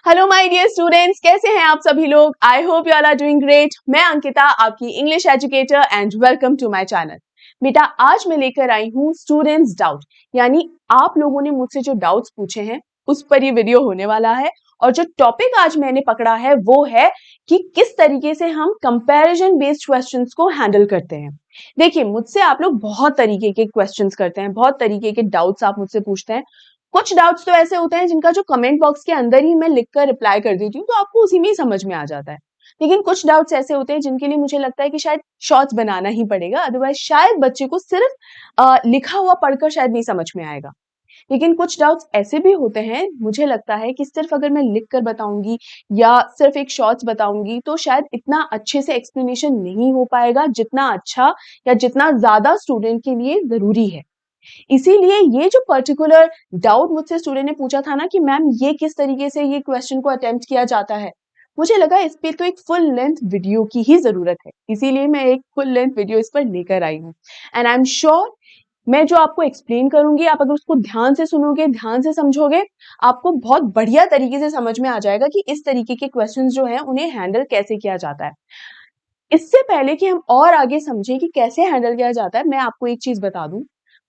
Hello my dear students, कैसे हैं आप सभी लोग। I hope you all are doing great. मैं अंकिता, आपकी English educator, and welcome to my channel. बेटा, आज मैं लेकर आई हूँ स्टूडेंट्स डाउट, यानी आप लोगों ने मुझसे जो डाउट्स पूछे हैं उस पर ये वीडियो होने वाला है। और जो टॉपिक आज मैंने पकड़ा है वो है कि किस तरीके से हम कंपैरिजन बेस्ड क्वेश्चंस को हैंडल करते हैं। देखिए, मुझसे आप लोग बहुत तरीके के क्वेश्चंस करते हैं, बहुत तरीके के डाउट्स आप मुझसे पूछते हैं। कुछ डाउट्स तो ऐसे होते हैं जिनका जो कमेंट बॉक्स के अंदर ही मैं लिखकर रिप्लाई कर देती हूँ, तो आपको उसी में ही समझ में आ जाता है। लेकिन कुछ डाउट्स ऐसे होते हैं जिनके लिए मुझे लगता है कि शायद शॉर्ट्स बनाना ही पड़ेगा, अदरवाइज शायद बच्चे को सिर्फ लिखा हुआ पढ़कर शायद नहीं समझ में आएगा। लेकिन कुछ डाउट्स ऐसे भी होते हैं, मुझे लगता है कि सिर्फ अगर मैं लिख कर बताऊंगी या सिर्फ एक शॉर्ट्स बताऊंगी तो शायद इतना अच्छे से एक्सप्लेनेशन नहीं हो पाएगा जितना अच्छा या जितना ज्यादा स्टूडेंट के लिए जरूरी है। इसीलिए ये जो पर्टिकुलर डाउट मुझसे स्टूडेंट ने पूछा था ना कि मैम ये किस तरीके से ये क्वेश्चन को अटेम्प्ट किया जाता है, मुझे लगा इस पे तो एक फुल लेंथ वीडियो की ही जरूरत है। इसीलिए मैं एक फुल लेंथ वीडियो इस पर लेकर आई हूँ। एंड आई एम श्योर मैं जो आपको एक्सप्लेन करूंगी, आप अगर उसको ध्यान से सुनोगे, ध्यान से समझोगे, आपको बहुत बढ़िया तरीके से समझ में आ जाएगा कि इस तरीके के क्वेश्चंस जो हैं उन्हें हैंडल कैसे किया जाता है। इससे पहले कि हम और आगे समझें कि कैसे हैंडल किया जाता है, मैं आपको एक चीज बता दूं।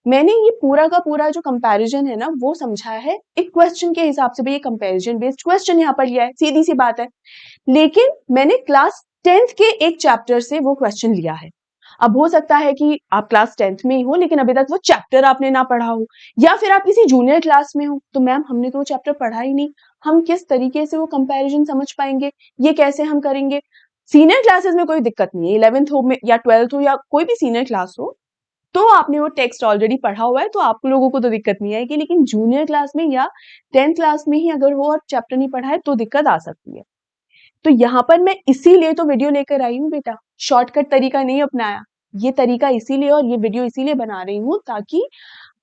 मैंने ये पूरा का पूरा जो कंपैरिजन है ना वो समझा है एक क्वेश्चन के हिसाब से। भाई, ये कंपैरिजन बेस्ड क्वेश्चन यहाँ पर लिया है, सीधी सी बात है। लेकिन मैंने क्लास 10th के एक चैप्टर से वो क्वेश्चन लिया है। अब हो सकता है कि आप क्लास 10th में ही हो लेकिन अभी तक वो चैप्टर आपने ना पढ़ा हो, या फिर आप किसी जूनियर क्लास में हो, तो मैम हमने तो वो चैप्टर पढ़ा ही नहीं, हम किस तरीके से वो कंपैरिजन समझ पाएंगे, ये कैसे हम करेंगे। सीनियर क्लासेस में कोई दिक्कत नहीं है, 11th हो में या 12th हो या कोई भी सीनियर क्लास हो, तो आपने वो टेक्स्ट ऑलरेडी पढ़ा हुआ है तो आप लोगों को तो दिक्कत नहीं आएगी। लेकिन जूनियर क्लास में या 10th क्लास में ही अगर हो और चैप्टर नहीं पढ़ा है तो दिक्कत आ सकती है। तो यहाँ पर मैं इसीलिए तो वीडियो लेकर आई हूँ बेटा, शॉर्टकट तरीका नहीं अपनाया। ये तरीका इसीलिए और ये वीडियो इसीलिए बना रही हूँ ताकि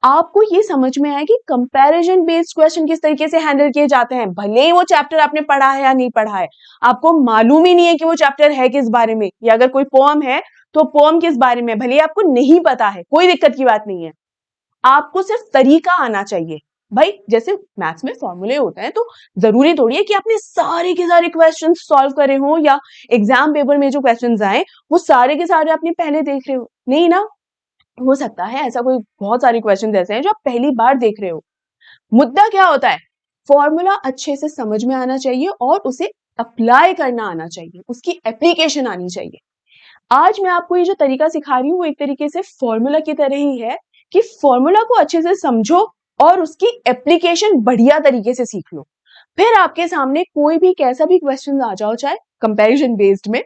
आपको ये समझ में आए कि कंपैरिजन बेस्ड क्वेश्चन किस तरीके से हैंडल किए जाते हैं। भले ही वो चैप्टर आपने पढ़ा है या नहीं पढ़ा है, आपको मालूम ही नहीं है कि वो चैप्टर है किस बारे में, या अगर कोई पोएम है तो पोएम किस बारे में, भले ही आपको नहीं पता है, कोई दिक्कत की बात नहीं है। आपको सिर्फ तरीका आना चाहिए। भाई, जैसे मैथ्स में फॉर्मूले होते हैं तो जरूरी थोड़ी है कि आपने सारे के सारे क्वेश्चन सॉल्व करे हो, या एग्जाम पेपर में जो क्वेश्चन आए वो सारे के सारे आपने पहले देख रहे हो, नहीं ना। हो सकता है ऐसा कोई बहुत सारे क्वेश्चन ऐसे हैं जो आप पहली बार देख रहे हो। मुद्दा क्या होता है, फॉर्मूला अच्छे से समझ में आना चाहिए और उसे अप्लाई करना आना चाहिए, उसकी एप्लीकेशन आनी चाहिए। आज मैं आपको ये जो तरीका सिखा रही हूँ वो एक तरीके से फॉर्मूला की तरह ही है कि फॉर्मूला को अच्छे से समझो और उसकी एप्लीकेशन बढ़िया तरीके से सीख लो। फिर आपके सामने कोई भी कैसा भी क्वेश्चन आ जाओ, चाहे कंपैरिजन बेस्ड में,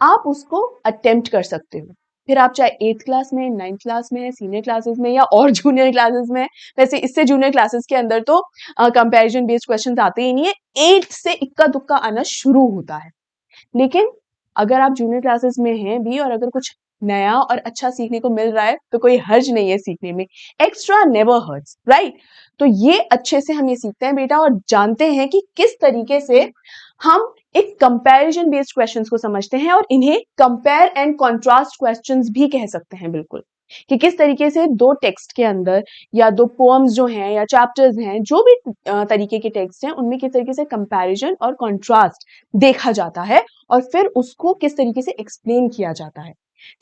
आप उसको अटेम्प्ट कर सकते हो। फिर आप चाहे 8th क्लास में, 9th क्लास में, सीनियर क्लासेस में या और जूनियर क्लासेस में। वैसे इससे जूनियर क्लासेस के अंदर तो कंपैरिजन बेस्ड क्वेश्चंस आते ही नहीं है, 8th से इक्का दुक्का आना शुरू होता है। लेकिन अगर आप जूनियर क्लासेस में हैं भी और अगर कुछ नया और अच्छा सीखने को मिल रहा है तो कोई हर्ज नहीं है सीखने में। Extra never hurts, right. तो ये अच्छे से हम ये सीखते हैं बेटा और जानते हैं कि किस तरीके से हम एक कंपैरिजन बेस्ड क्वेश्चंस को समझते हैं, और इन्हें कंपेयर एंड कॉन्ट्रास्ट क्वेश्चंस भी कह सकते हैं। बिल्कुल, कि किस तरीके से दो टेक्स्ट के अंदर या दो पोएम्स जो हैं या चैप्टर्स हैं, जो भी तरीके के टेक्स्ट हैं, उनमें किस तरीके से कंपैरिजन और कॉन्ट्रास्ट देखा जाता है और फिर उसको किस तरीके से एक्सप्लेन किया जाता है।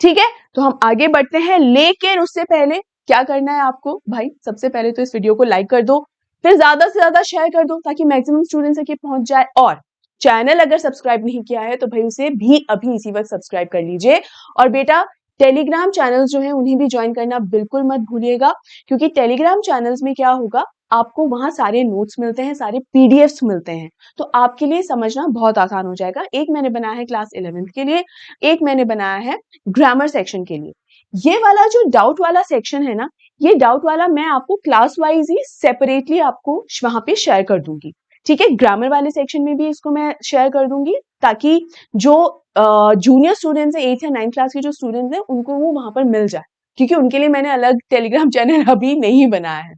ठीक है, तो हम आगे बढ़ते हैं, लेकिन उससे पहले क्या करना है आपको भाई, सबसे पहले तो इस वीडियो को लाइक कर दो, फिर ज्यादा से ज्यादा शेयर कर दो ताकि मैक्सिमम स्टूडेंट्स तक ये पहुंच जाए। और चैनल अगर सब्सक्राइब नहीं किया है तो भाई उसे भी अभी इसी वक्त सब्सक्राइब कर लीजिए। और बेटा, टेलीग्राम चैनल्स जो हैं उन्हें भी ज्वाइन करना बिल्कुल मत भूलिएगा, क्योंकि टेलीग्राम चैनल्स में क्या होगा, आपको वहां सारे नोट्स मिलते हैं, सारे पीडीएफ्स मिलते हैं, तो आपके लिए समझना बहुत आसान हो जाएगा। एक मैंने बनाया है क्लास 11th के लिए, एक मैंने बनाया है ग्रामर सेक्शन के लिए। ये वाला जो डाउट वाला सेक्शन है ना, ये डाउट वाला मैं आपको क्लास वाइज ही सेपरेटली आपको वहां पे शेयर कर दूंगी। ठीक है, ग्रामर वाले सेक्शन में भी इसको मैं शेयर कर दूंगी ताकि जो जूनियर स्टूडेंट्स है, 8th या 9th क्लास के जो स्टूडेंट्स हैं, उनको वो वहां पर मिल जाए, क्योंकि उनके लिए मैंने अलग टेलीग्राम चैनल अभी नहीं बनाया है।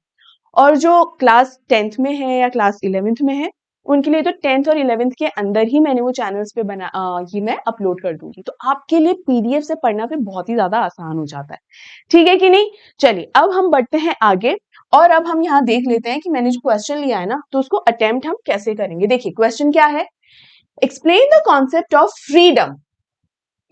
और जो क्लास 10th में है या क्लास 11th में है, उनके लिए तो 10th और 11th के अंदर ही मैंने वो चैनल्स पे ये मैं अपलोड कर दूंगी, तो आपके लिए पीडीएफ से पढ़ना फिर बहुत ही ज्यादा आसान हो जाता है। ठीक है कि नहीं। चलिए अब हम बढ़ते हैं आगे और अब हम यहाँ देख लेते हैं कि मैंने जो क्वेश्चन लिया है ना, तो उसको अटेम्प्ट हम कैसे करेंगे। देखिए क्वेश्चन क्या है, explain the concept of freedom,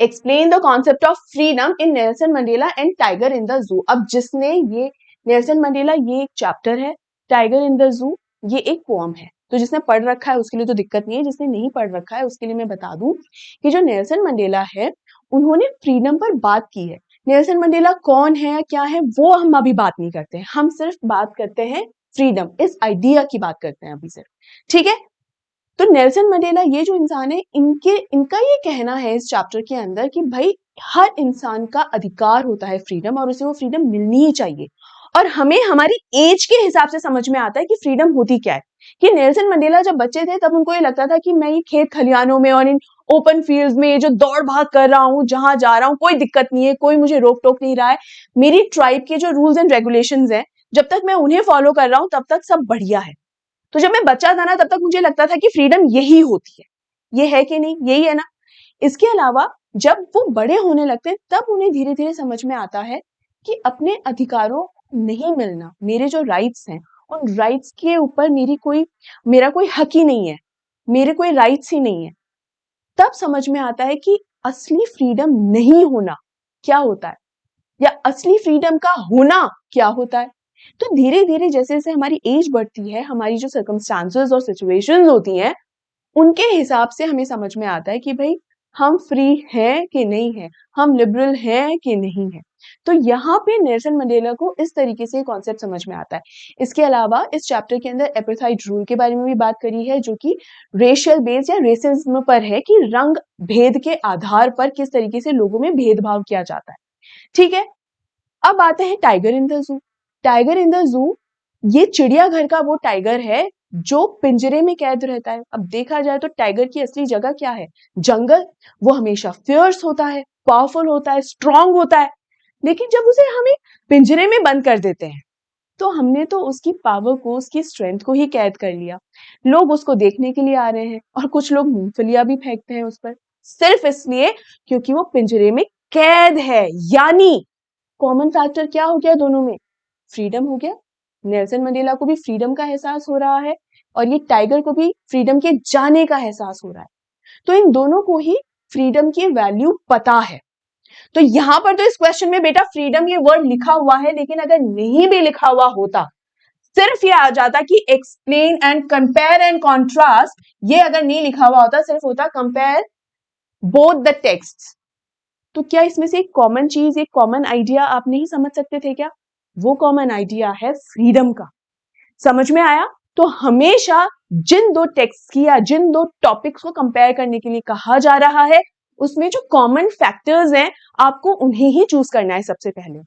explain the concept of freedom in Nelson Mandela and tiger in the zoo. अब जिसने ये नेल्सन मंडेला, ये एक चैप्टर है, टाइगर इन द जू ये एक पोएम है, तो जिसने पढ़ रखा है उसके लिए तो दिक्कत नहीं है, जिसने नहीं पढ़ रखा है उसके लिए मैं बता दूं कि जो नेल्सन मंडेला है उन्होंने फ्रीडम पर बात की है। नेल्सन मंडेला कौन है क्या है वो हम अभी बात नहीं करते हैं, हम सिर्फ बात करते हैं फ्रीडम, इस आइडिया की बात करते हैं अभी सिर्फ, ठीक है। तो नेल्सन मंडेला ये जो इंसान है, इनका ये कहना है इस चैप्टर के अंदर कि भाई हर इंसान का अधिकार होता है फ्रीडम, और उसे वो फ्रीडम मिलनी ही चाहिए। और हमें हमारी एज के हिसाब से समझ में आता है कि फ्रीडम होती क्या है। कि नेल्सन मंडेला जब बच्चे थे तब उनको ये लगता था कि मैं ये खेत खलियानों में और इन ओपन फील्ड्स में ये जो दौड़ भाग कर रहा हूँ, जहां जा रहा हूँ कोई दिक्कत नहीं है, कोई मुझे रोक टोक नहीं रहा है, मेरी ट्राइब के जो रूल्स एंड रेगुलेशंस हैं जब तक मैं उन्हें फॉलो कर रहा हूँ तब तक सब बढ़िया है। तो जब मैं बच्चा था ना तब तक मुझे लगता था कि फ्रीडम यही होती है, ये है कि नहीं, यही है ना। इसके अलावा जब वो बड़े होने लगते हैं तब उन्हें धीरे धीरे समझ में आता है कि अपने अधिकारों नहीं मिलना, मेरे जो राइट्स हैं उन राइट्स के ऊपर मेरा कोई हक ही नहीं है, मेरे कोई राइट्स ही नहीं है। तब समझ में आता है कि असली फ्रीडम नहीं होना क्या होता है, या असली फ्रीडम का होना क्या होता है। तो धीरे धीरे जैसे जैसे हमारी एज बढ़ती है, हमारी जो सर्कमस्टांसेस और सिचुएशंस होती हैं उनके हिसाब से हमें समझ में आता है कि भाई हम फ्री हैं कि नहीं है, हम लिबरल हैं कि नहीं है। तो यहाँ पे नेल्सन मंडेला को इस तरीके से कॉन्सेप्ट समझ में आता है। इसके अलावा इस चैप्टर के अंदर एपार्थाइड रूल के बारे में भी बात करी है, जो कि रेशियल बेस या रेसिज्म पर है, कि रंग भेद के आधार पर किस तरीके से लोगों में भेदभाव किया जाता है, ठीक है। अब आते हैं tiger in the zoo. Tiger in the zoo ये चिड़ियाघर का वो टाइगर है जो पिंजरे में कैद रहता है। अब देखा जाए तो टाइगर की असली जगह क्या है, जंगल। वो हमेशा फियर्स होता है, पावरफुल होता है, स्ट्रांग होता है, लेकिन जब उसे हमें पिंजरे में बंद कर देते हैं तो हमने तो उसकी पावर को, उसकी स्ट्रेंथ को ही कैद कर लिया। लोग उसको देखने के लिए आ रहे हैं और कुछ लोग मूंगफलियां भी फेंकते हैं उस पर, सिर्फ इसलिए क्योंकि वो पिंजरे में कैद है। यानी कॉमन फैक्टर क्या हो गया दोनों में, फ्रीडम हो गया। नेल्सन मंडेला को भी फ्रीडम का एहसास हो रहा है और ये टाइगर को भी फ्रीडम के जाने का एहसास हो रहा है। तो इन दोनों को ही फ्रीडम की वैल्यू पता है। तो यहां पर तो इस क्वेश्चन में बेटा फ्रीडम ये वर्ड लिखा हुआ है, लेकिन अगर नहीं भी लिखा हुआ होता, सिर्फ ये आ जाता कि explain and compare and contrast, ये अगर नहीं लिखा हुआ होता, सिर्फ होता कंपेयर बोथ द टेक्स्ट, तो क्या इसमें से एक कॉमन चीज, एक कॉमन आइडिया आप नहीं समझ सकते थे क्या? वो कॉमन आइडिया है फ्रीडम का। समझ में आया? तो हमेशा जिन दो टेक्स्ट की या जिन दो टॉपिक्स को कंपेयर करने के लिए कहा जा रहा है, उसमें जो कॉमन फैक्टर्स हैं आपको उन्हें ही चूज करना है सबसे पहले,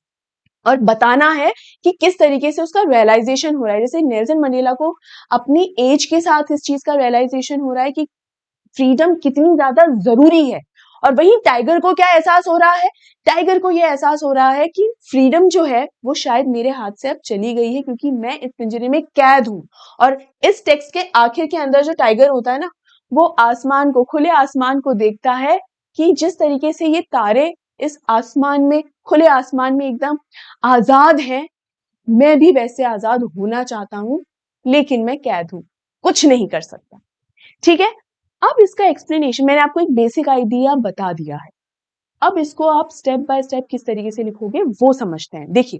और बताना है कि किस तरीके से उसका रियलाइजेशन हो रहा है। जैसे नेल्सन मंडेला को अपनी एज के साथ इस चीज का रियलाइजेशन हो रहा है कि फ्रीडम कितनी ज्यादा जरूरी है, और वहीं टाइगर को क्या एहसास हो रहा है, टाइगर को यह एहसास हो रहा है कि फ्रीडम जो है वो शायद मेरे हाथ से अब चली गई है, क्योंकि मैं इस पिंजरे में कैद हूं। और इस टेक्स्ट के आखिर के अंदर जो टाइगर होता है ना, वो आसमान को, खुले आसमान को देखता है कि जिस तरीके से ये तारे इस आसमान में, खुले आसमान में एकदम आजाद हैं, मैं भी वैसे आजाद होना चाहता हूं, लेकिन मैं कैद हूं, कुछ नहीं कर सकता, ठीक है। अब इसका एक्सप्लेनेशन मैंने आपको एक बेसिक आइडिया बता दिया है, अब इसको आप स्टेप बाय स्टेप किस तरीके से लिखोगे वो समझते हैं। देखिए,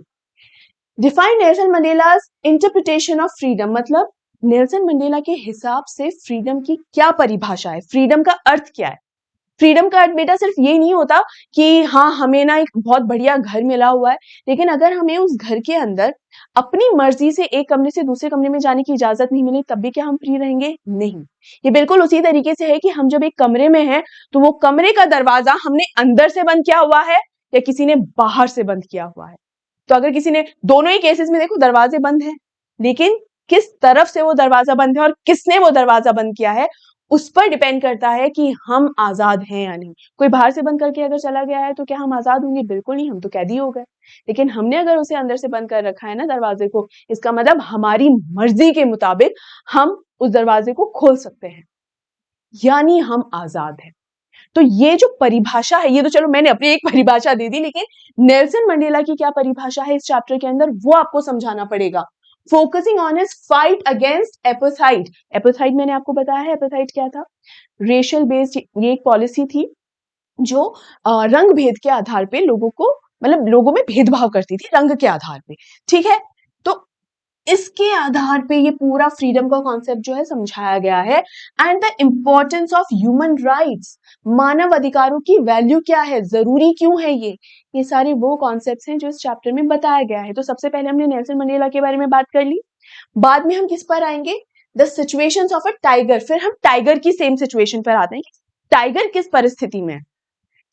define Nelson Mandela's interpretation of freedom, मतलब नेल्सन मंडेला के हिसाब से फ्रीडम की क्या परिभाषा है, फ्रीडम का अर्थ क्या है। फ्रीडम का अर्थ बेटा सिर्फ ये नहीं होता कि हाँ हमें ना एक बहुत बढ़िया घर मिला हुआ है, लेकिन अगर हमें उस घर के अंदर अपनी मर्जी से एक कमरे से दूसरे कमरे में जाने की इजाजत नहीं मिली तब भी क्या हम फ्री रहेंगे? नहीं। ये बिल्कुल उसी तरीके से है कि हम जब एक कमरे में हैं तो वो कमरे का दरवाजा हमने अंदर से बंद किया हुआ है या किसी ने बाहर से बंद किया हुआ है। तो अगर किसी ने, दोनों ही केसेस में देखो दरवाजे बंद हैं, लेकिन किस तरफ से वो दरवाजा बंद है और किसने वो दरवाजा बंद किया है उस पर डिपेंड करता है कि हम आजाद हैं या नहीं। कोई बाहर से बंद करके अगर चला गया है तो क्या हम आजाद होंगे? बिल्कुल नहीं, हम तो कैदी हो गए। लेकिन हमने अगर उसे अंदर से बंद कर रखा है ना दरवाजे को, इसका मतलब हमारी मर्जी के मुताबिक हम उस दरवाजे को खोल सकते हैं, यानी हम आजाद हैं। तो ये जो परिभाषा है, ये तो चलो मैंने अपनी एक परिभाषा दे दी, लेकिन नेल्सन मंडेला की क्या परिभाषा है इस चैप्टर के अंदर वो आपको समझाना पड़ेगा। Focusing on his fight against apartheid. Apartheid मैंने आपको बताया है, एपार्थाइड क्या था? रेशियल बेस्ड ये एक पॉलिसी थी जो रंग भेद के आधार पे लोगों को, मतलब लोगों में भेदभाव करती थी रंग के आधार पे, ठीक है। तो इसके आधार पे ये पूरा फ्रीडम का कॉन्सेप्ट जो है समझाया गया है। And the importance of human rights, मानव अधिकारों की वैल्यू क्या है, जरूरी क्यों है ये सारे वो कॉन्सेप्ट्स हैं जो इस चैप्टर में बताया गया है। तो सबसे पहले हमने नेल्सन मंडेला के बारे में बात कर ली, बाद में हम किस पर आएंगे, the situations of a tiger, फिर हम टाइगर की सेम सिचुएशन पर आते हैं, टाइगर किस परिस्थिति में,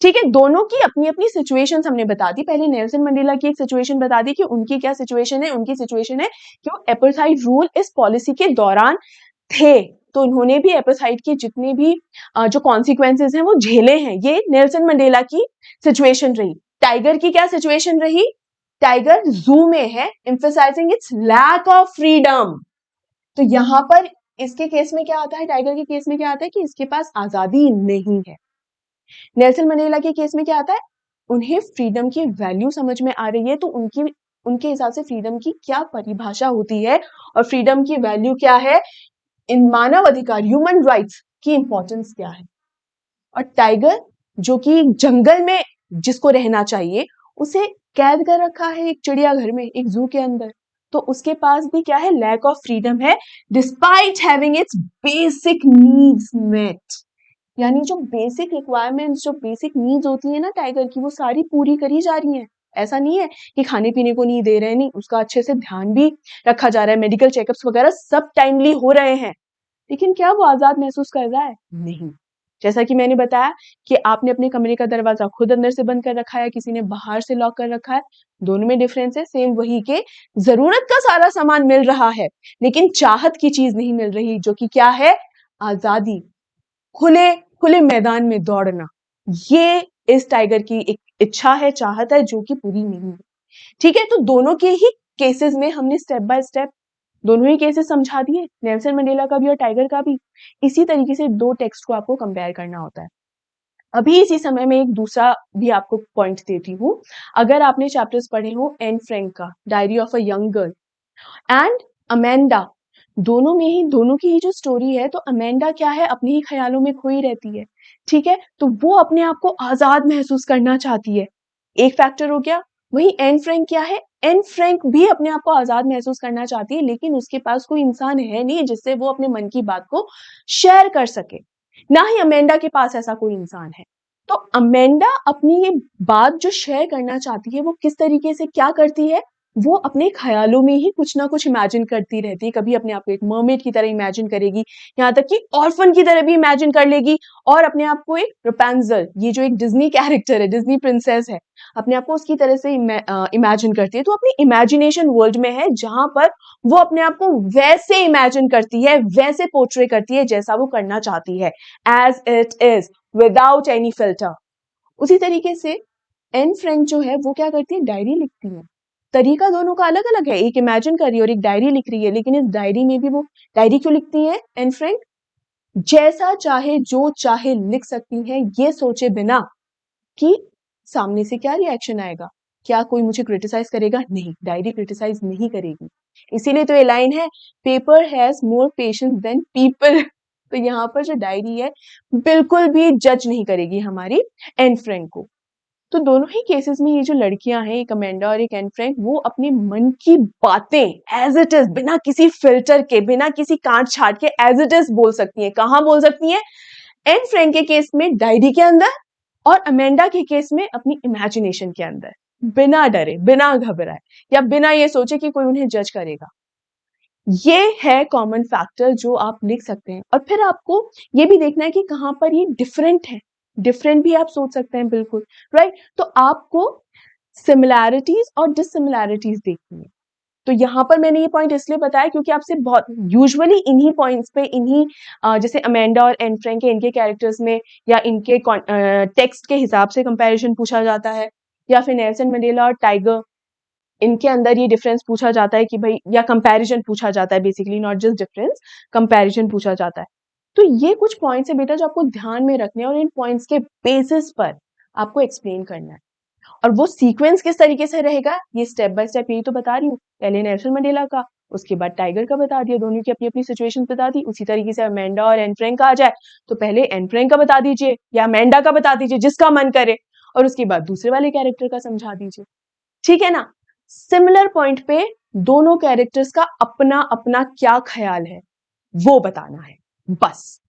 ठीक है। दोनों की अपनी अपनी सिचुएशन हमने बता दी। पहले नेल्सन मंडेला की एक सिचुएशन बता दी कि उनकी क्या सिचुएशन है, उनकी सिचुएशन है कि वो एपार्थाइड रूल इस पॉलिसी के दौरान थे, तो उन्होंने भी एपार्थाइड के जितने भी जो कॉन्सिक्वेंसेस हैं वो झेले हैं। ये नेल्सन मंडेला की सिचुएशन रही। टाइगर की क्या सिचुएशन रही, टाइगर जू में है, emphasising its lack of freedom. तो यहां पर इसके केस में क्या आता है, टाइगर के केस में क्या आता है कि इसके पास आजादी नहीं है। नेल्सन मंडेला के केस में क्या आता है, उन्हें फ्रीडम की वैल्यू समझ में आ रही है, तो उनके हिसाब से फ्रीडम की क्या परिभाषा होती है और फ्रीडम की वैल्यू क्या है, इन मानव अधिकार ह्यूमन राइट्स की इंपॉर्टेंस क्या है। और टाइगर जो कि जंगल में जिसको रहना चाहिए उसे कैद कर रखा है एक चिड़ियाघर में, एक जू के अंदर, तो उसके पास भी क्या है, लैक ऑफ फ्रीडम है, despite having its basic needs met. यानी जो बेसिक रिक्वायरमेंट्स, जो बेसिक नीड्स होती है ना टाइगर की, वो सारी पूरी करी जा रही हैं। ऐसा नहीं है कि खाने पीने को नहीं दे रहे हैं, नहीं, उसका अच्छे से ध्यान भी रखा जा रहा है, मेडिकल चेकअप्स वगैरह सब टाइमली हो रहे हैं, लेकिन क्या वो आजाद महसूस कर रहा है? नहीं। जैसा कि मैंने बताया कि आपने अपने कमरे का दरवाजा खुद अंदर से बंद कर रखा है, किसी ने बाहर से लॉक कर रखा है, दोनों में डिफरेंस है। सेम वही के जरूरत का सारा सामान मिल रहा है लेकिन चाहत की चीज नहीं मिल रही, जो कि क्या है, आजादी, खुले खुले मैदान में दौड़ना। ये इस टाइगर की एक इच्छा है, चाहत है, जो कि पूरी नहीं है, ठीक है। तो दोनों के ही केसेस में हमने स्टेप बाय स्टेप दोनों ही केसेस समझा दिए, नेल्सन मंडेला का भी और टाइगर का भी। इसी तरीके से दो टेक्स्ट को आपको कंपेयर करना होता है। अभी इसी समय में एक दूसरा भी आपको पॉइंट देती हूँ। अगर आपने चैप्टर्स पढ़े हो एन फ्रैंक का diary of a young girl and Amanda, दोनों की ही जो स्टोरी है, तो अमेंडा क्या है, अपने ही ख्यालों में खोई रहती है, ठीक है। तो वो अपने आप को आजाद महसूस करना चाहती है, एक फैक्टर हो गया। वही एन फ्रैंक क्या है, एन फ्रैंक भी अपने आप को आजाद महसूस करना चाहती है, लेकिन उसके पास कोई इंसान है नहीं जिससे वो अपने मन की बात को शेयर कर सके, ना ही अमेंडा के पास ऐसा कोई इंसान है। तो अमेंडा अपनी ये बात जो शेयर करना चाहती है वो किस तरीके से क्या करती है, वो अपने ख्यालों में ही कुछ ना कुछ इमेजिन करती रहती है। कभी अपने आप को एक मर्मेड की तरह इमेजिन करेगी, यहाँ तक कि ऑर्फन की तरह भी इमेजिन कर लेगी, और अपने आप को एक रैपुंज़ल, ये जो एक डिज्नी कैरेक्टर है, डिज्नी प्रिंसेस है, अपने आप को उसकी तरह से इमेजिन करती है। तो अपनी इमेजिनेशन वर्ल्ड में है जहां पर वो अपने आप को वैसे इमेजिन करती है, वैसे पोर्ट्रे करती है जैसा वो करना चाहती है, as it is, without any filter. उसी तरीके से एन फ्रैंक जो है वो क्या करती है, डायरी लिखती है। तरीका दोनों का अलग अलग है, एक इमेजिन कर रही है और एक डायरी लिख रही है, लेकिन इस डायरी में भी वो डायरी क्यों लिखती है एन फ्रैंक, जैसा चाहे जो चाहे लिख सकती है, ये सोचे बिना कि सामने से क्या रिएक्शन आएगा, क्या कोई मुझे क्रिटिसाइज करेगा, नहीं, डायरी क्रिटिसाइज नहीं करेगी। इसीलिए तो ये लाइन है, paper has more patience than people. तो यहाँ पर जो डायरी है बिल्कुल भी जज नहीं करेगी हमारी एन फ्रैंक को। तो दोनों ही केसेस में ये जो लड़कियां हैं, एक अमेंडा और एक एन फ्रैंक, वो अपने मन की बातें एज इट इज, बिना किसी फिल्टर के, बिना किसी काट छाट के एज इट इज बोल सकती हैं। कहाँ बोल सकती हैं, एन फ्रैंक के केस में डायरी के अंदर, और अमेंडा के केस में अपनी इमेजिनेशन के अंदर, बिना डरे, बिना घबराए, या बिना ये सोचे कि कोई उन्हें जज करेगा। ये है कॉमन फैक्टर जो आप लिख सकते हैं। और फिर आपको ये भी देखना है कि कहां पर ये डिफरेंट है, डिफरेंट भी आप सोच सकते हैं, बिल्कुल राइट। तो आपको सिमिलैरिटीज और डिससिमिलैरिटीज देखनी है। तो यहाँ पर मैंने ये पॉइंट इसलिए बताया क्योंकि आपसे बहुत यूजुअली इन्हीं पॉइंट्स पे, इन्हीं जैसे अमेंडा और एन फ्रैंक के इनके कैरेक्टर्स में या इनके टेक्स्ट के हिसाब से कंपैरिजन पूछा जाता है, या फिर नेल्सन मंडेला और टाइगर, इनके अंदर ये डिफरेंस पूछा जाता है कि भाई, या कंपैरिजन पूछा जाता है, basically not just difference, comparison पूछा जाता है। तो ये कुछ पॉइंट्स है बेटा जो आपको ध्यान में रखने हैं, और इन पॉइंट्स के बेसिस पर आपको एक्सप्लेन करना है। और वो सीक्वेंस किस तरीके से रहेगा, ये स्टेप बाय स्टेप यही तो बता रही हूँ। पहले नेल्सन मंडेला का, उसके बाद टाइगर का बता दिया, दोनों की अपनी अपनी सिचुएशन बता दी। उसी तरीके से अमेंडा और एन फ्रैंक का आ जाए तो पहले एन फ्रैंक का बता दीजिए या अमेंडा का बता दीजिए, जिसका मन करे, और उसके बाद दूसरे वाले कैरेक्टर का समझा दीजिए। ठीक है ना? सिमिलर पॉइंट पे दोनों कैरेक्टर्स का अपना अपना क्या ख्याल है वो बताना है बस।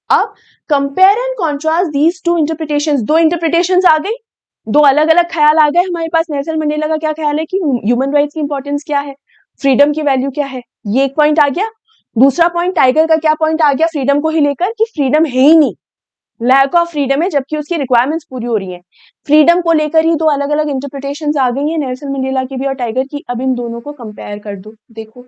अब compare and contrast these two interpretations, दो इंटरप्रिटेशंस आ गई, दो अलग अलग ख्याल आ गए हमारे पास। नेल्सन मंडेला का क्या ख्याल है कि ह्यूमन राइट्स की इंपॉर्टेंस क्या है, फ्रीडम की वैल्यू क्या है, ये एक पॉइंट आ गया। दूसरा पॉइंट टाइगर का क्या पॉइंट आ गया फ्रीडम को ही लेकर कि फ्रीडम है ही नहीं, लैक ऑफ फ्रीडम है, जबकि उसकी रिक्वायरमेंट्स पूरी हो रही हैं। फ्रीडम को लेकर ही दो अलग अलग इंटरप्रिटेशंस आ गई हैं नेल्सन मंडेला की भी और टाइगर की। अब इन दोनों को कंपेयर कर दो, देखो।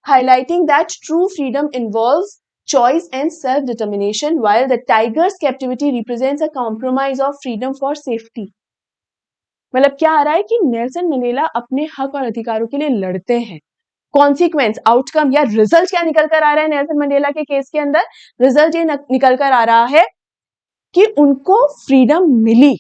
Highlighting that true freedom involves choice and self-determination, while the tiger's captivity represents a compromise of freedom for safety. मतलब क्या आ रहा है कि नेल्सन मंडेला अपने हक और अधिकारों के लिए लड़ते हैं। कॉन्सिक्वेंस, आउटकम या रिजल्ट क्या निकल कर आ रहा है नेल्सन मंडेला के केस के अंदर? रिजल्ट ये निकल कर आ रहा है कि उनको फ्रीडम मिली,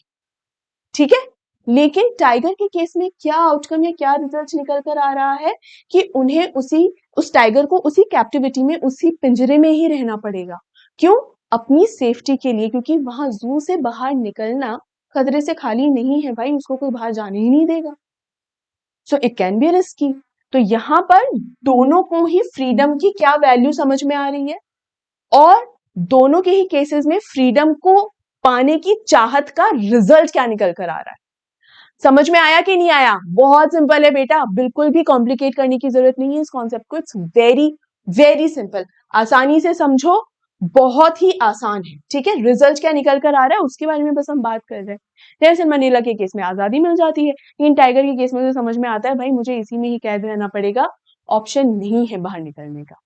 ठीक है। लेकिन टाइगर के केस में क्या आउटकम या क्या रिजल्ट निकल कर आ रहा है कि उन्हें उस टाइगर को उसी कैप्टिविटी में, उसी पिंजरे में ही रहना पड़ेगा। क्यों? अपनी सेफ्टी के लिए, क्योंकि वहां जू से बाहर निकलना खतरे से खाली नहीं है भाई, उसको कोई बाहर जाने ही नहीं देगा। So it can be risky. तो यहां पर दोनों को ही फ्रीडम की क्या वैल्यू समझ में आ रही है और दोनों के ही केसेस में फ्रीडम को पाने की चाहत का रिजल्ट क्या निकल कर आ रहा है। समझ में आया कि नहीं आया? बहुत सिंपल है बेटा, बिल्कुल भी कॉम्प्लिकेट करने की जरूरत नहीं है इस कॉन्सेप्ट को। इट्स वेरी वेरी सिंपल, आसानी से समझो, बहुत ही आसान है। ठीक है, रिजल्ट क्या निकल कर आ रहा है उसके बारे में बस हम बात कर रहे हैं। नेल्सन मंडेला के केस में आजादी मिल जाती है, लेकिन टाइगर के केस में तो समझ में आता है भाई मुझे इसी में ही कैद रहना पड़ेगा, ऑप्शन नहीं है बाहर निकलने का।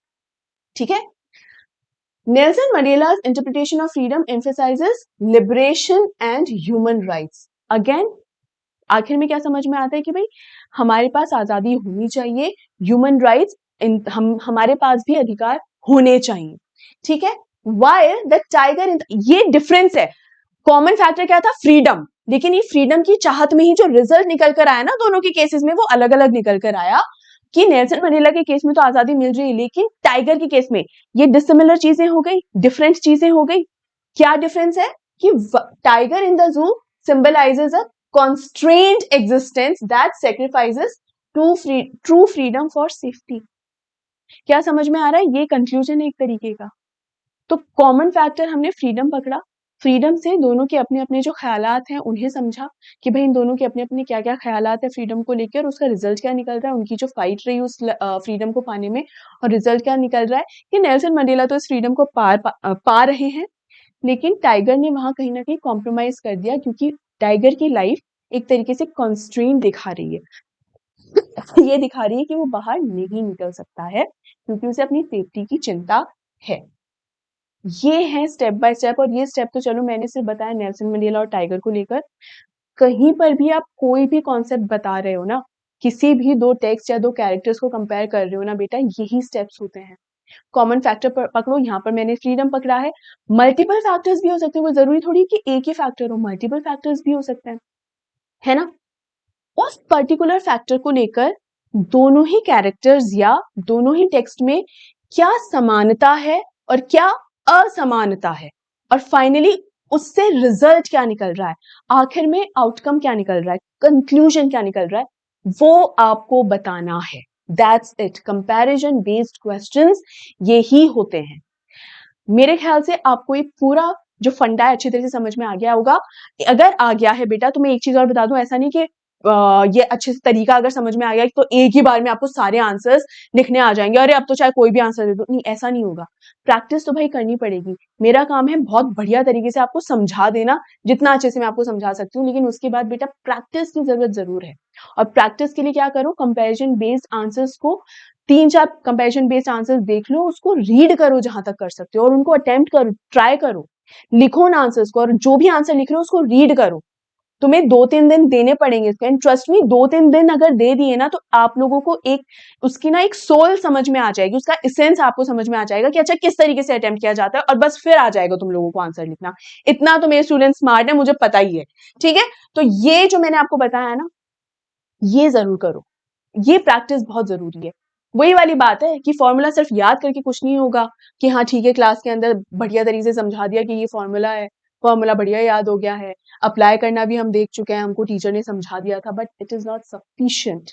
ठीक है, Nelson मंडेला's interpretation of freedom emphasizes liberation and human rights. Again, आखिर में क्या समझ में आता है कि भाई हमारे पास आजादी होनी चाहिए, ह्यूमन राइट्स, हमारे पास भी अधिकार होने चाहिए। ठीक है, while the tiger ये डिफरेंस है। कॉमन फैक्टर क्या था? फ्रीडम। लेकिन ये फ्रीडम की चाहत में ही जो रिजल्ट निकल कर आया ना दोनों के केसेस में, वो अलग अलग निकल कर आया कि नेल्सन मंडेला के केस में तो आजादी मिल रही है, लेकिन टाइगर के केस में ये डिसिमिलर चीजें हो गई, डिफरेंट चीजें हो गई। क्या डिफरेंस है कि tiger in the zoo symbolizes a constrained existence that sacrifices true freedom for safety. क्या समझ में आ रहा है? ये कंक्लूजन है एक तरीके का। तो कॉमन फैक्टर हमने फ्रीडम पकड़ा, फ्रीडम से दोनों के अपने अपने जो ख्यालात हैं उन्हें समझा कि भाई इन दोनों के अपने अपने क्या क्या ख्यालात है फ्रीडम को लेकर, उसका रिजल्ट क्या निकल रहा है, उनकी जो फाइट रही उस फ्रीडम को पाने में, और रिजल्ट क्या निकल रहा है कि नेल्सन मंडेला तो इस फ्रीडम को पा रहे हैं, लेकिन टाइगर ने वहां कहीं ना कहीं कॉम्प्रोमाइज कर दिया, क्योंकि टाइगर की लाइफ एक तरीके से कॉन्स्ट्रेंट दिखा रही है। ये दिखा रही है कि वो बाहर नहीं निकल सकता है क्योंकि उसे अपनी सेफ्टी की चिंता है। ये है स्टेप बाय स्टेप, और ये स्टेप तो चलो मैंने सिर्फ बताया नेल्सन मंडेला और टाइगर को लेकर। कहीं पर भी आप कोई भी कॉन्सेप्ट बता रहे हो ना, किसी भी दो टेक्स्ट या दो कैरेक्टर्स को कंपेयर कर रहे हो ना बेटा, यही स्टेप्स होते हैं। कॉमन फैक्टर पकड़ो, यहाँ पर मैंने फ्रीडम पकड़ा है। मल्टीपल फैक्टर्स भी हो सकते हैं, वो जरूरी थोड़ी कि एक ही फैक्टर हो, मल्टीपल फैक्टर्स भी हो सकते हैं, है ना। उस पर्टिकुलर फैक्टर को लेकर दोनों ही कैरेक्टर्स या दोनों ही टेक्स्ट में क्या समानता है और क्या असमानता है, और फाइनली उससे रिजल्ट क्या निकल रहा है, आखिर में आउटकम क्या निकल रहा है, कंक्लूजन क्या निकल रहा है, वो आपको बताना है। That's it, comparison based questions यही होते हैं। मेरे ख्याल से आपको ये पूरा जो फंडा है अच्छी तरह से समझ में आ गया होगा। अगर आ गया है बेटा तो मैं एक चीज और बता दूं, ऐसा नहीं कि ये अच्छे से तरीका अगर समझ में आ गया तो एक ही बार में आपको सारे आंसर्स लिखने आ जाएंगे, अरे अब तो चाहे कोई भी आंसर दे दो, नहीं ऐसा नहीं होगा। प्रैक्टिस तो भाई करनी पड़ेगी। मेरा काम है बहुत बढ़िया तरीके से आपको समझा देना, जितना अच्छे से मैं आपको समझा सकती हूँ, लेकिन उसके बाद बेटा प्रैक्टिस की जरूरत जरूर है। और प्रैक्टिस के लिए क्या करो, कंपेरिजन बेस्ड आंसर्स को 3-4 कंपेरिजन बेस्ड आंसर्स देख लो, उसको रीड करो जहां तक कर सकते हो, और उनको अटेम्प्ट करो, ट्राई करो, लिखो ना आंसर्स को, और जो भी आंसर लिख रहे हो उसको रीड करो। तुम्हें 2-3 दिन देने पड़ेंगे इसको, एंड ट्रस्ट मी 2-3 दिन अगर दे दिए ना तो आप लोगों को एक उसकी ना एक सोल समझ में आ जाएगी, उसका एसेंस आपको समझ में आ जाएगा कि अच्छा किस तरीके से अटेम्प्ट किया जाता है, और बस फिर आ जाएगा तुम लोगों को आंसर लिखना। इतना तो मेरे स्टूडेंट स्मार्ट है, मुझे पता ही है। ठीक है, तो ये जो मैंने आपको बताया है ना, ये जरूर करो, ये प्रैक्टिस बहुत जरूरी है। वही वाली बात है कि फॉर्मूला सिर्फ याद करके कुछ नहीं होगा कि हाँ ठीक है क्लास के अंदर बढ़िया तरीके से समझा दिया कि ये फॉर्मूला है, फॉर्मूला बढ़िया याद हो गया है, अप्लाई करना भी हम देख चुके हैं, हमको टीचर ने समझा दिया था, but it is not sufficient.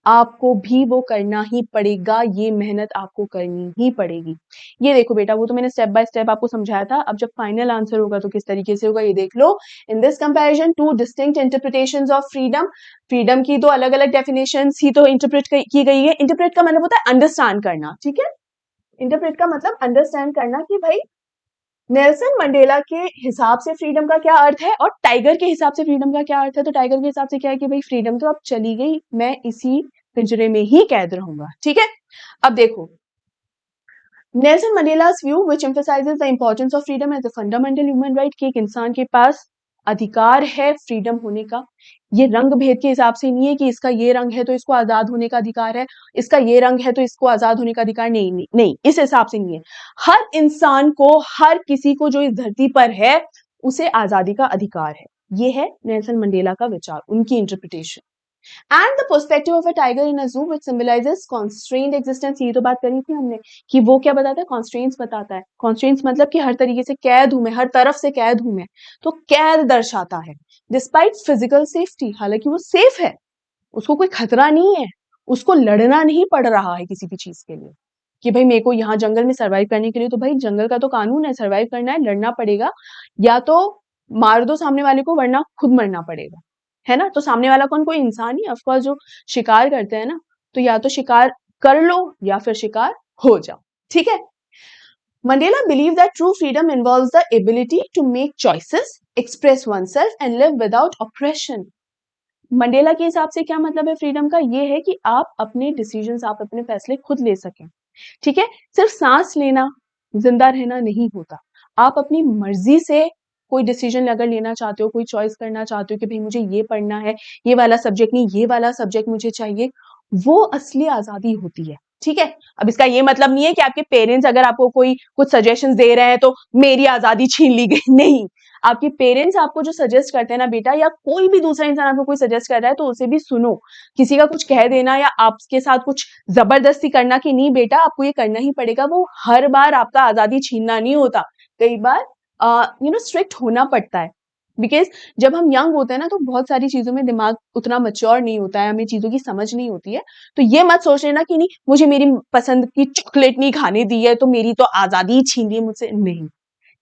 आपको भी वो करना ही पड़ेगा, ये मेहनत आपको करनी ही पड़ेगी। ये देखो बेटा, वो तो मैंने स्टेप बाय स्टेप आपको समझाया था। अब जब फाइनल आंसर होगा तो किस तरीके से होगा ये देख लो। In this comparison two distinct interpretations of freedom, freedom की तो अलग अलग डेफिनेशंस ही तो इंटरप्रेट की गई है। इंटरप्रेट का मतलब होता है अंडरस्टैंड करना, ठीक है। इंटरप्रेट का मतलब अंडरस्टैंड करना कि भाई नेल्सन मंडेला के हिसाब से फ्रीडम का क्या अर्थ है और टाइगर के हिसाब से फ्रीडम का क्या अर्थ है। तो टाइगर के हिसाब से क्या है कि भाई फ्रीडम तो अब चली गई, मैं इसी पिंजरे में ही कैद रहूंगा, ठीक है। अब देखो, Nelson मंडेला's view which emphasizes the importance of freedom as a fundamental human right, कि एक इंसान के पास अधिकार है फ्रीडम होने का। ये रंग भेद के हिसाब से नहीं है कि इसका ये रंग है तो इसको आजाद होने का अधिकार है, इसका ये रंग है तो इसको आजाद होने का अधिकार नहीं, नहीं, नहीं, इस हिसाब से नहीं है। हर इंसान को, हर किसी को जो इस धरती पर है उसे आजादी का अधिकार है। ये है नेल्सन मंडेला का विचार, उनकी interpretation. And the perspective of a tiger in a zoo which symbolizes constrained existence, ये तो बात करी थी हमने कि वो क्या बताता है, कॉन्स्ट्रेंट्स बताता है। कॉन्स्ट्रेंट्स मतलब कि हर तरीके से कैद हूं मैं, हर तरफ से कैद हूं मैं, तो कैद दर्शाता है। डिस्पाइट फिजिकल सेफ्टी, हालांकि वो सेफ है, उसको कोई खतरा नहीं है, उसको लड़ना नहीं पड़ रहा है किसी भी चीज के लिए कि भाई मेरे को यहाँ जंगल में सर्वाइव करने के लिए, तो भाई जंगल का तो कानून है, सर्वाइव करना है, लड़ना पड़ेगा, या तो मार दो सामने वाले को वरना खुद मरना पड़ेगा, है ना। तो सामने वाला कौन, कोई इंसान ही, ऑफकोर्स जो शिकार करते हैं ना, तो या तो शिकार कर लो या फिर शिकार हो जाओ, ठीक है। Mandela believed that true freedom involves the ability to make choices, express oneself and live without oppression. Mandela के हिसाब से क्या मतलब है फ्रीडम का, ये है कि आप अपने डिसीजंस, आप अपने फैसले खुद ले सकें, ठीक है। सिर्फ सांस लेना, जिंदा रहना नहीं होता। आप अपनी मर्जी से कोई डिसीजन अगर लेना चाहते हो, कोई चॉइस करना चाहते हो कि भाई मुझे ये पढ़ना है, ये वाला सब्जेक्ट नहीं, ये वाला सब्जेक्ट मुझे चाहिए, वो असली आजादी होती है, ठीक है। अब इसका ये मतलब नहीं है कि आपके पेरेंट्स अगर आपको कोई कुछ सजेशंस दे रहे हैं तो मेरी आजादी छीन ली गई, नहीं। आपके पेरेंट्स आपको जो सजेस्ट करते हैं ना बेटा, या कोई भी दूसरा इंसान आपको कोई सजेस्ट कर रहा है तो उसे भी सुनो। किसी का कुछ कह देना या आपके साथ कुछ जबरदस्ती करना कि नहीं बेटा आपको ये करना ही पड़ेगा, वो हर बार आपका आजादी छीनना नहीं होता। कई बार स्ट्रिक्ट होना पड़ता है, बिकॉज जब हम यंग होते हैं ना तो बहुत सारी चीजों में दिमाग उतना मैच्योर नहीं होता है, हमें चीजों की समझ नहीं होती है। तो ये मत सोच लेना कि नहीं मुझे मेरी पसंद की चॉकलेट नहीं खाने दी है तो मेरी तो आजादी छीन ली मुझसे, नहीं,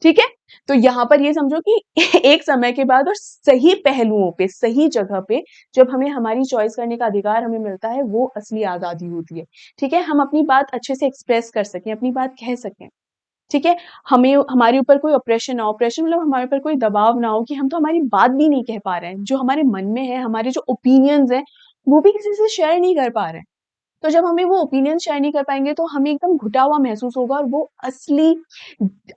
ठीक है। तो यहाँ पर ये समझो कि एक समय के बाद और सही पहलुओं पे, सही जगह पे जब हमें हमारी चॉइस करने का अधिकार हमें मिलता है, वो असली आजादी होती है, ठीक है। हम अपनी बात अच्छे से एक्सप्रेस कर सकें, अपनी बात कह सकें, ठीक है। हमें हमारे ऊपर कोई ऑपरेशन ना हो, ऑपरेशन मतलब हमारे ऊपर कोई दबाव ना हो कि हम तो हमारी बात भी नहीं कह पा रहे हैं, जो हमारे मन में है, हमारे जो ओपिनियंस हैं वो भी किसी से शेयर नहीं कर पा रहे हैं। तो जब हमें वो ओपिनियन शेयर नहीं कर पाएंगे तो हमें एकदम घुटा हुआ महसूस होगा, और वो असली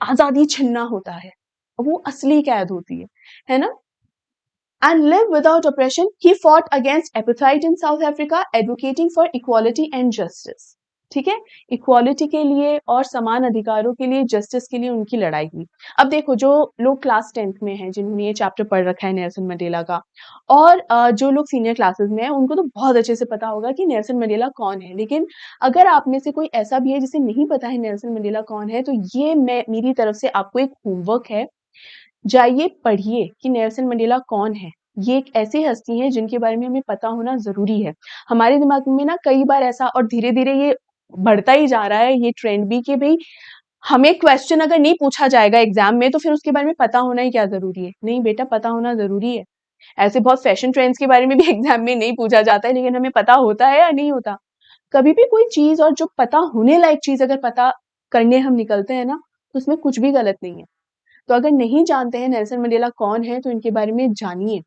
आजादी छीनना होता है, वो असली कैद होती है ना। And live without oppression, he fought against apartheid in South Africa, advocating for equality and justice. ठीक है, इक्वालिटी के लिए और समान अधिकारों के लिए, जस्टिस के लिए उनकी लड़ाई हुई। अब देखो, जो लोग क्लास 10th में हैं, जिन्होंने ये चैप्टर पढ़ रखा है नेल्सन मंडेला का, और जो लोग सीनियर क्लासेस में हैं, उनको तो बहुत अच्छे से पता होगा कि नेल्सन मंडेला कौन है। लेकिन अगर आप में से कोई ऐसा भी है जिसे नहीं पता है नेल्सन मंडेला कौन है, तो ये मेरी तरफ से आपको एक होमवर्क है, जाइए पढ़िए कि नेल्सन मंडेला कौन है। ये एक ऐसी हस्ती है जिनके बारे में हमें पता होना जरूरी है। हमारे दिमाग में ना कई बार ऐसा, और धीरे धीरे ये बढ़ता ही जा रहा है ये ट्रेंड भी, कि भाई हमें क्वेश्चन अगर नहीं पूछा जाएगा एग्जाम में तो फिर उसके बारे में पता होना ही क्या जरूरी है। नहीं बेटा, पता होना जरूरी है। ऐसे बहुत फैशन ट्रेंड्स के बारे में भी एग्जाम में नहीं पूछा जाता है, लेकिन हमें पता होता है या नहीं होता। कभी भी कोई चीज, और जो पता होने लायक चीज अगर पता करने हम निकलते हैं ना, तो उसमें कुछ भी गलत नहीं है। तो अगर नहीं जानते हैं नेल्सन मंडेला कौन है तो इनके बारे में जानिए,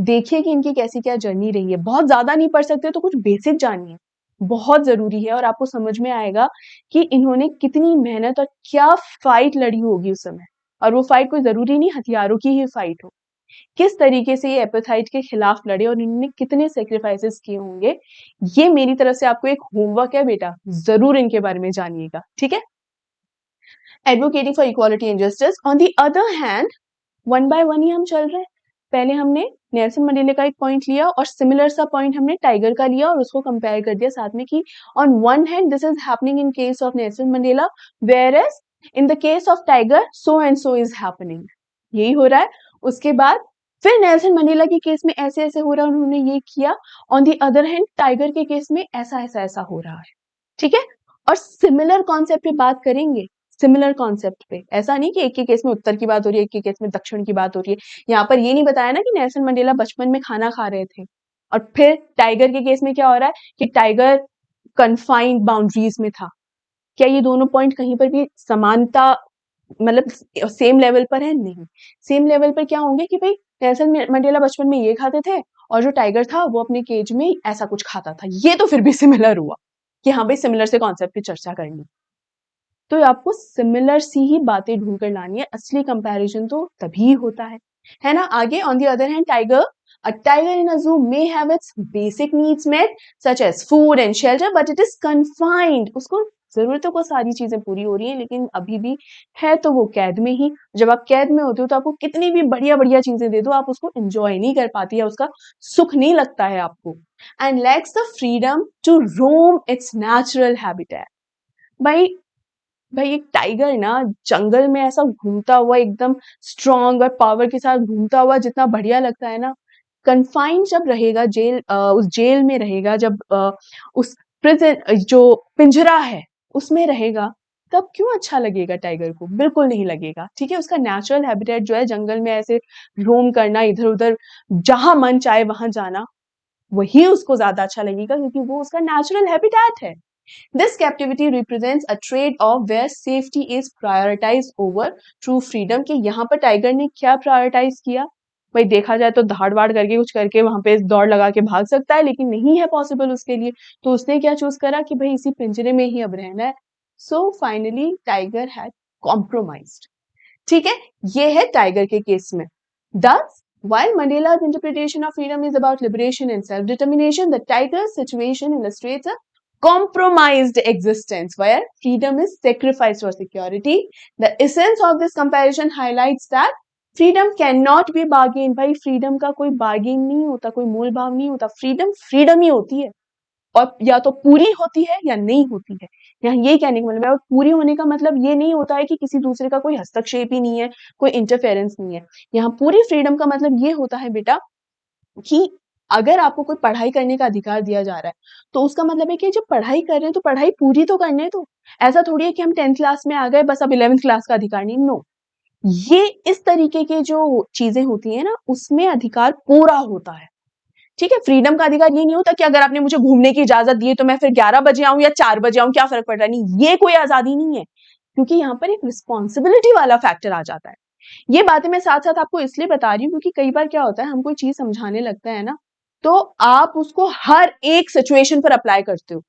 देखिए कि इनकी कैसी क्या जर्नी रही है। बहुत ज्यादा नहीं पढ़ सकते तो कुछ बेसिक जानिए, बहुत जरूरी है, और आपको समझ में आएगा कि इन्होंने कितनी मेहनत और क्या फाइट लड़ी होगी उस समय। और वो फाइट कोई जरूरी नहीं हथियारों की ही फाइट हो, किस तरीके से ये एपेथाइट के खिलाफ लड़े और इन्होंने कितने सेक्रीफाइसेस किए होंगे। ये मेरी तरफ से आपको एक होमवर्क है बेटा, जरूर इनके बारे में जानिएगा, ठीक है। Advocating for equality and justice. On the other hand, one by one ही हम चल रहे हैं। पहले हमने नेल्सन मंडेला का एक पॉइंट लिया और सिमिलर सा पॉइंट हमने टाइगर का लिया और उसको कंपेयर कर दिया साथ में कि on one hand this is happening in case of Nelson Mandela, whereas in the case of tiger so and so is happening, यही हो रहा है। उसके बाद फिर नेल्सन मंडेला के केस में ऐसे ऐसे हो रहा है, उन्होंने ये किया, on the other hand tiger के केस में ऐसा ऐसा ऐसा हो रहा है, ठीक है। और सिमिलर कॉन्सेप्ट पे बात करेंगे, सिमिलर कॉन्सेप्ट पे, ऐसा नहीं कि एक के केस में उत्तर की बात हो रही है, एक के केस में दक्षिण की बात हो रही है। यहाँ पर ये नहीं बताया ना कि नेल्सन मंडेला बचपन में खाना खा रहे थे, और फिर टाइगर के केस में क्या हो रहा है कि टाइगर कन्फाइंड बाउंड्रीज में था। क्या ये दोनों पॉइंट कहीं पर भी समानता मतलब सेम लेवल पर है? नहीं। सेम लेवल पर क्या होंगे कि भाई नेल्सन मंडेला बचपन में ये खाते थे और जो टाइगर था वो अपने केज में ऐसा कुछ खाता था, ये तो फिर भी सिमिलर हुआ कि हाँ भाई सिमिलर से कॉन्सेप्ट की चर्चा करनी। तो आपको सिमिलर सी ही बातें ढूंढ कर लानी है, असली कंपैरिजन तो तभी होता है ना। आगे on the other hand tiger, a tiger in a zoo may have its basic needs met such as food and shelter but it is confined, उसको जरूरतों को सारी चीजें पूरी हो रही हैं लेकिन अभी भी है तो वो कैद में ही। जब आप कैद में होते हो तो आपको कितनी भी बढ़िया बढ़िया चीजें दे दो आप उसको एंजॉय नहीं कर पाती है, उसका सुख नहीं लगता है आपको। And lacks the freedom to roam its natural habitat। भाई भाई एक टाइगर ना जंगल में ऐसा घूमता हुआ एकदम स्ट्रॉन्ग और पावर के साथ घूमता हुआ जितना बढ़िया लगता है ना, कन्फाइंड जब रहेगा जेल, उस जेल में रहेगा, जब उस प्रिजन जो पिंजरा है उसमें रहेगा, तब क्यों अच्छा लगेगा टाइगर को? बिल्कुल नहीं लगेगा, ठीक है। उसका नेचुरल हैबिटेट जो है जंगल में ऐसे रोम करना, इधर उधर जहां मन चाहे वहां जाना, वही उसको ज्यादा अच्छा लगेगा क्योंकि वो उसका नेचुरल हैबिटेट है। This captivity represents a trade-off where safety is prioritized over true freedom। कि यहाँ पर टाइगर ने क्या प्रायोरिटाइज किया? भाई देखा जाए तो धाड़ वाड़ करके कुछ करके वहां पे दौड़ लगा के भाग सकता है लेकिन नहीं है पॉसिबल उसके लिए, तो उसने क्या चूज करा कि भाई इसी पिंजरे में ही अब रहना है। So finally tiger had compromised, ठीक है। ये है टाइगर के केस में। Thus, while Mandela's interpretation of freedom is about liberation and self-determination, the tiger's situation illustrates a compromised existence where freedom is sacrificed for security. The essence of this comparison highlights that freedom cannot be bargained। भाई freedom का कोई bargain नहीं होता, कोई मोल भाव नहीं होता, freedom freedom ही होती है और या तो पूरी होती है या नहीं होती है। यहाँ ये कहने का मतलब है, और पूरी होने का मतलब ये नहीं होता है कि किसी दूसरे का कोई हस्तक्षेप ही नहीं है, कोई इंटरफेरेंस नहीं है। यहाँ पूरी फ्रीडम का मतलब ये होता है बेटा कि अगर आपको कोई पढ़ाई करने का अधिकार दिया जा रहा है तो उसका मतलब है कि जब पढ़ाई कर रहे हैं तो पढ़ाई पूरी तो करने दो। ऐसा थोड़ी है कि हम 10th क्लास में आ गए बस अब 11th क्लास का अधिकार नहीं, नो। ये इस तरीके के जो चीजें होती है ना उसमें अधिकार पूरा होता है, ठीक है। फ्रीडम का अधिकार ये नहीं होता कि अगर आपने मुझे घूमने की इजाजत दी है तो मैं फिर 11 बजे आऊं या 4 बजे आऊं, क्या फर्क पड़ रहा है, नहीं, ये कोई आजादी नहीं है क्योंकि यहाँ पर एक रिस्पॉन्सिबिलिटी वाला फैक्टर आ जाता है। ये बातें मैं साथ साथ आपको इसलिए बता रही हूँ क्योंकि कई बार क्या होता है हम कोई चीज समझाने लगता है ना तो आप उसको हर एक सिचुएशन पर अप्लाई करते हो।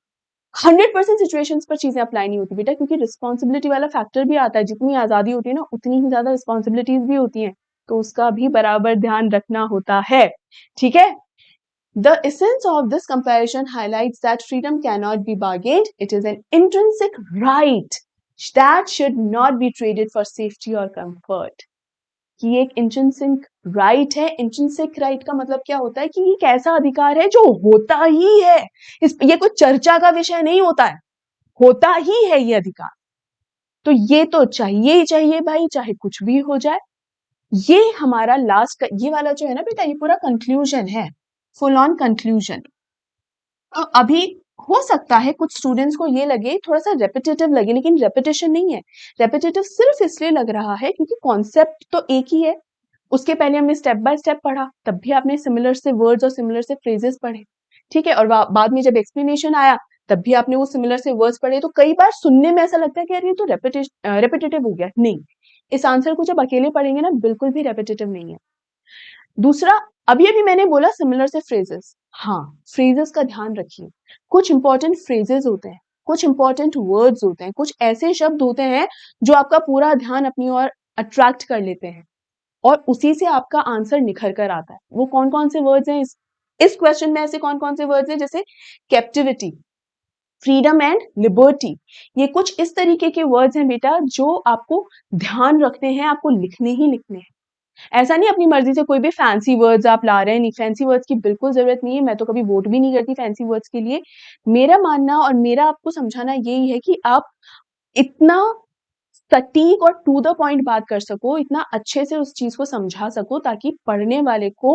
100% सिचुएशंस पर चीजें अप्लाई नहीं होती बेटा क्योंकि रिस्पॉन्सिबिलिटी वाला फैक्टर भी आता है। जितनी आजादी होती है ना उतनी ही ज्यादा रिस्पॉन्सिबिलिटीज भी होती हैं, तो उसका भी बराबर ध्यान रखना होता है, ठीक है। The essence of this comparison highlights that freedom cannot be bargained. It is an intrinsic right that should not be traded for safety or comfort। कि एक इंट्रिंसिक राइट है। इंट्रिंसिक राइट का मतलब क्या होता है कि ये एक ऐसा अधिकार है जो होता ही है, ये कोई चर्चा का विषय नहीं होता है, होता ही है ये अधिकार। तो ये तो चाहिए ही चाहिए भाई, चाहे कुछ भी हो जाए। ये हमारा लास्ट ये वाला जो है ना बेटा ये पूरा कंक्लूजन है, फुल ऑन कंक्लूजन। तो अभी हो सकता है कुछ स्टूडेंट्स को ये लगे थोड़ा सा रेपिटेटिव लगे, लेकिन रेपिटेशन नहीं है। रेपिटेटिव सिर्फ इसलिए लग रहा है क्योंकि कॉन्सेप्ट तो एक ही है। उसके पहले हमने स्टेप बाय स्टेप पढ़ा, तब भी आपने सिमिलर से वर्ड्स और सिमिलर से फ्रेजेस पढ़े, ठीक है। और बाद में जब एक्सप्लेनेशन आया तब भी आपने वो सिमिलर से वर्ड्स पढ़े। तो कई बार सुनने में ऐसा लगता है कि यार ये तो रेपिटेटिव हो गया, नहीं। इस आंसर को जब अकेले पढ़ेंगे ना बिल्कुल भी रेपिटेटिव नहीं है। दूसरा, अभी अभी मैंने बोला सिमिलर से फ्रेजेस, हाँ फ्रेजेस का ध्यान रखिए। कुछ इंपॉर्टेंट फ्रेजेस होते हैं, कुछ इंपॉर्टेंट वर्ड्स होते हैं, कुछ ऐसे शब्द होते हैं जो आपका पूरा ध्यान अपनी ओर अट्रैक्ट कर लेते हैं और उसी से आपका आंसर निखर कर आता है। वो कौन कौन से वर्ड्स हैं इस क्वेश्चन में? ऐसे कौन कौन से वर्ड्स हैं जैसे कैप्टिविटी, फ्रीडम एंड लिबर्टी। ये कुछ इस तरीके के वर्ड्स हैं बेटा जो आपको ध्यान रखने हैं, आपको लिखने ही लिखने हैं। ऐसा नहीं अपनी मर्जी से कोई भी फैंसी वर्ड्स आप ला रहे हैं, नहीं, फैंसी वर्ड्स की बिल्कुल जरूरत नहीं है। मैं तो कभी वोट भी नहीं करती फैंसी वर्ड्स के लिए। मेरा मानना और मेरा आपको समझाना यही है कि आप इतना सटीक और टू द पॉइंट बात कर सको, इतना अच्छे से उस चीज को समझा सको ताकि पढ़ने वाले को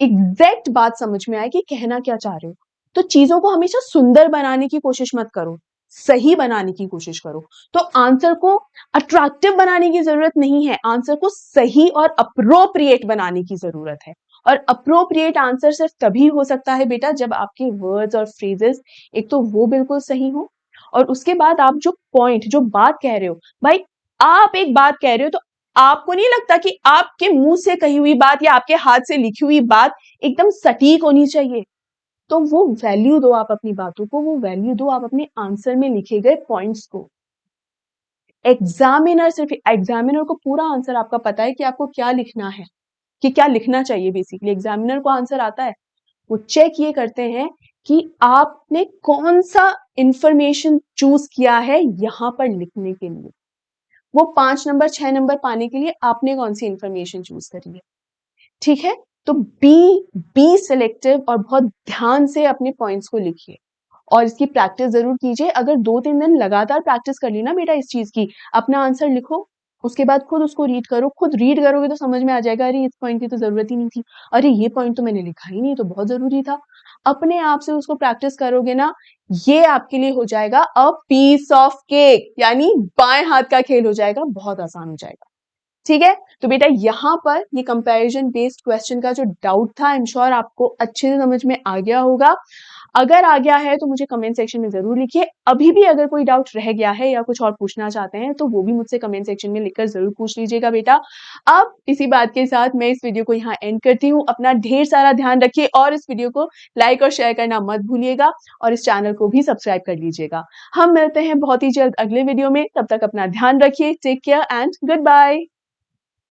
एग्जैक्ट बात समझ में आए कि कहना क्या चाह रहे हो। तो चीजों को हमेशा सुंदर बनाने की कोशिश मत करो, सही बनाने की कोशिश करो। तो आंसर को अट्रैक्टिव बनाने की जरूरत नहीं है, आंसर को सही और अप्रोप्रिएट बनाने की जरूरत है। और अप्रोप्रिएट आंसर सिर्फ तभी हो सकता है बेटा जब आपके वर्ड्स और फ्रेजेस एक तो वो बिल्कुल सही हो, और उसके बाद आप जो पॉइंट जो बात कह रहे हो, भाई आप एक बात कह रहे हो तो आपको नहीं लगता कि आपके मुंह से कही हुई बात या आपके हाथ से लिखी हुई बात एकदम सटीक होनी चाहिए? तो वो वैल्यू दो आप अपनी बातों को, वो वैल्यू दो आप अपने आंसर में लिखे गए पॉइंट्स को। एग्जामिनर को पूरा आंसर आपका पता है कि आपको क्या लिखना है, कि क्या लिखना चाहिए। बेसिकली एग्जामिनर को आंसर आता है। वो चेक ये करते हैं कि आपने कौन सा इंफॉर्मेशन चूज किया है यहां पर लिखने के लिए। वो 5 नंबर 6 नंबर पाने के लिए आपने कौन सी इंफॉर्मेशन चूज करी है। ठीक है, तो बी सिलेक्टिव और बहुत ध्यान से अपने पॉइंट्स को लिखिए और इसकी प्रैक्टिस जरूर कीजिए। अगर 2-3 दिन लगातार प्रैक्टिस कर ली ना बेटा इस चीज की, अपना आंसर लिखो, उसके बाद खुद उसको रीड करो। खुद रीड करोगे तो समझ में आ जाएगा, अरे इस पॉइंट की तो जरूरत ही नहीं थी, अरे ये पॉइंट तो मैंने लिखा ही नहीं, तो बहुत जरूरी था। अपने आप से उसको प्रैक्टिस करोगे ना, ये आपके लिए हो जाएगा अ पीस ऑफ केक, यानी बाएं हाथ का खेल हो जाएगा, बहुत आसान हो जाएगा। ठीक है, तो बेटा यहां पर ये कंपैरिजन बेस्ड क्वेश्चन का जो डाउट था, आई एम श्योर आपको अच्छे से समझ में आ गया होगा। अगर आ गया है तो मुझे कमेंट सेक्शन में जरूर लिखिए। अभी भी अगर कोई डाउट रह गया है या कुछ और पूछना चाहते हैं तो वो भी मुझसे कमेंट सेक्शन में लिखकर जरूर पूछ लीजिएगा बेटा। अब इसी बात के साथ मैं इस वीडियो को यहाँ एंड करती हूँ। अपना ढेर सारा ध्यान रखिए और इस वीडियो को लाइक और शेयर करना मत भूलिएगा, और इस चैनल को भी सब्सक्राइब कर लीजिएगा। हम मिलते हैं बहुत ही जल्द अगले वीडियो में, तब तक अपना ध्यान रखिए। Take care and good bye.